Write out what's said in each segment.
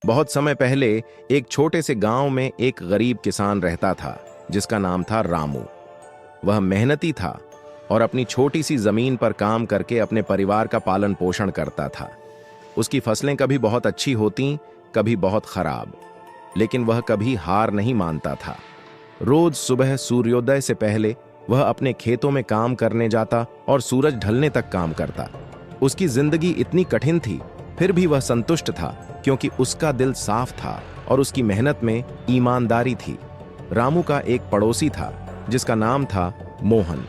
बहुत समय पहले एक छोटे से गांव में एक गरीब किसान रहता था जिसका नाम था रामू। वह मेहनती था और अपनी छोटी सी जमीन पर काम करके अपने परिवार का पालन पोषण करता था। उसकी फसलें कभी बहुत अच्छी होती, कभी बहुत खराब, लेकिन वह कभी हार नहीं मानता था। रोज सुबह सूर्योदय से पहले वह अपने खेतों में काम करने जाता और सूरज ढलने तक काम करता। उसकी जिंदगी इतनी कठिन थी, फिर भी वह संतुष्ट था क्योंकि उसका दिल साफ था और उसकी मेहनत में ईमानदारी थी। रामू का एक पड़ोसी था जिसका नाम था मोहन।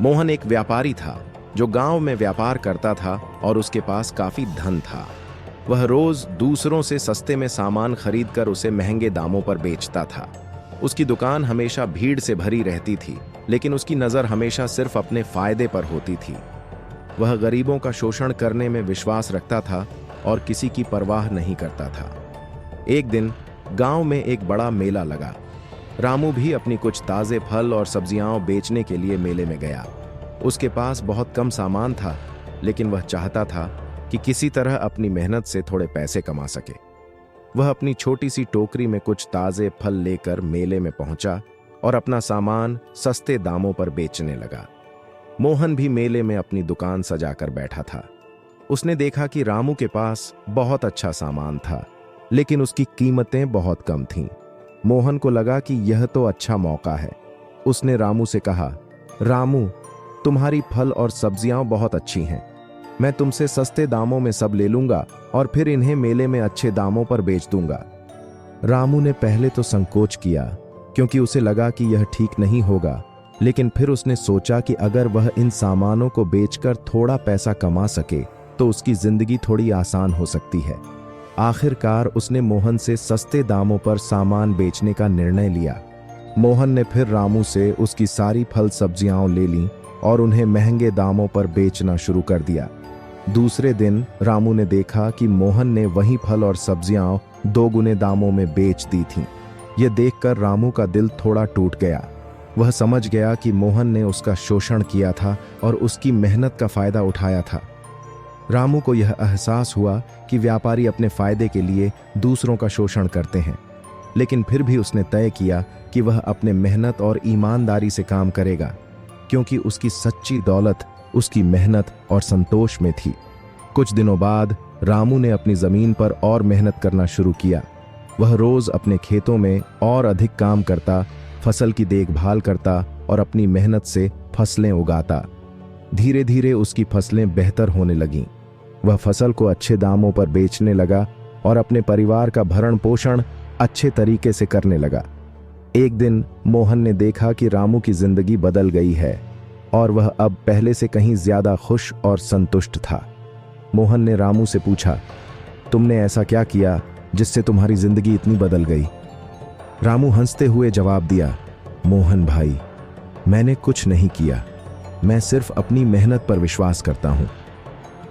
मोहन एक व्यापारी था जो गांव में व्यापार करता था और उसके पास काफी धन था। वह रोज दूसरों से सस्ते में सामान खरीदकर उसे महंगे दामों पर बेचता था। उसकी दुकान हमेशा भीड़ से भरी रहती थी, लेकिन उसकी नजर हमेशा सिर्फ अपने फायदे पर होती थी। वह गरीबों का शोषण करने में विश्वास रखता था और किसी की परवाह नहीं करता था। एक दिन गांव में एक बड़ा मेला लगा। रामू भी अपनी कुछ ताजे फल और सब्जियां बेचने के लिए मेले में गया। उसके पास बहुत कम सामान था, लेकिन वह चाहता था कि किसी तरह अपनी मेहनत से थोड़े पैसे कमा सके। वह अपनी छोटी सी टोकरी में कुछ ताजे फल लेकर मेले में पहुंचा और अपना सामान सस्ते दामों पर बेचने लगा। मोहन भी मेले में अपनी दुकान सजाकर बैठा था। उसने देखा कि रामू के पास बहुत अच्छा सामान था, लेकिन उसकी कीमतें बहुत कम थीं। मोहन को लगा कि यह तो अच्छा मौका है। उसने रामू से कहा, रामू, तुम्हारी फल और सब्जियां बहुत अच्छी हैं। मैं तुमसे सस्ते दामों में सब ले लूंगा और फिर इन्हें मेले में अच्छे दामों पर बेच दूंगा। रामू ने पहले तो संकोच किया क्योंकि उसे लगा कि यह ठीक नहीं होगा, लेकिन फिर उसने सोचा कि अगर वह इन सामानों को बेचकर थोड़ा पैसा कमा सके तो उसकी जिंदगी थोड़ी आसान हो सकती है। आखिरकार उसने मोहन से सस्ते दामों पर सामान बेचने का निर्णय लिया। मोहन ने फिर रामू से उसकी सारी फल सब्जियां ले लीं और उन्हें महंगे दामों पर बेचना शुरू कर दिया। दूसरे दिन रामू ने देखा कि मोहन ने वही फल और सब्जियां 2 गुने दामों में बेच दी थीं। यह देखकर रामू का दिल थोड़ा टूट गया। वह समझ गया कि मोहन ने उसका शोषण किया था और उसकी मेहनत का फायदा उठाया था। रामू को यह एहसास हुआ कि व्यापारी अपने फायदे के लिए दूसरों का शोषण करते हैं, लेकिन फिर भी उसने तय किया कि वह अपने मेहनत और ईमानदारी से काम करेगा, क्योंकि उसकी सच्ची दौलत उसकी मेहनत और संतोष में थी। कुछ दिनों बाद रामू ने अपनी जमीन पर और मेहनत करना शुरू किया। वह रोज अपने खेतों में और अधिक काम करता, फसल की देखभाल करता और अपनी मेहनत से फसलें उगाता। धीरे धीरे उसकी फसलें बेहतर होने लगीं। वह फसल को अच्छे दामों पर बेचने लगा और अपने परिवार का भरण पोषण अच्छे तरीके से करने लगा। एक दिन मोहन ने देखा कि रामू की जिंदगी बदल गई है और वह अब पहले से कहीं ज्यादा खुश और संतुष्ट था। मोहन ने रामू से पूछा, तुमने ऐसा क्या किया जिससे तुम्हारी जिंदगी इतनी बदल गई? रामू हंसते हुए जवाब दिया, मोहन भाई, मैंने कुछ नहीं किया। मैं सिर्फ अपनी मेहनत पर विश्वास करता हूं।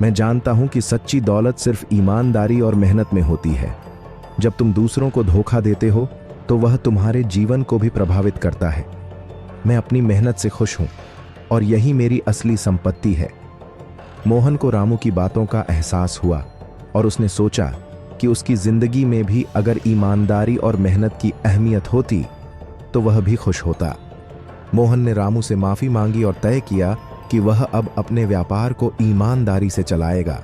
मैं जानता हूं कि सच्ची दौलत सिर्फ ईमानदारी और मेहनत में होती है। जब तुम दूसरों को धोखा देते हो तो वह तुम्हारे जीवन को भी प्रभावित करता है। मैं अपनी मेहनत से खुश हूं और यही मेरी असली संपत्ति है। मोहन को रामू की बातों का एहसास हुआ और उसने सोचा कि उसकी जिंदगी में भी अगर ईमानदारी और मेहनत की अहमियत होती तो वह भी खुश होता। मोहन ने रामू से माफी मांगी और तय किया कि वह अब अपने व्यापार को ईमानदारी से चलाएगा।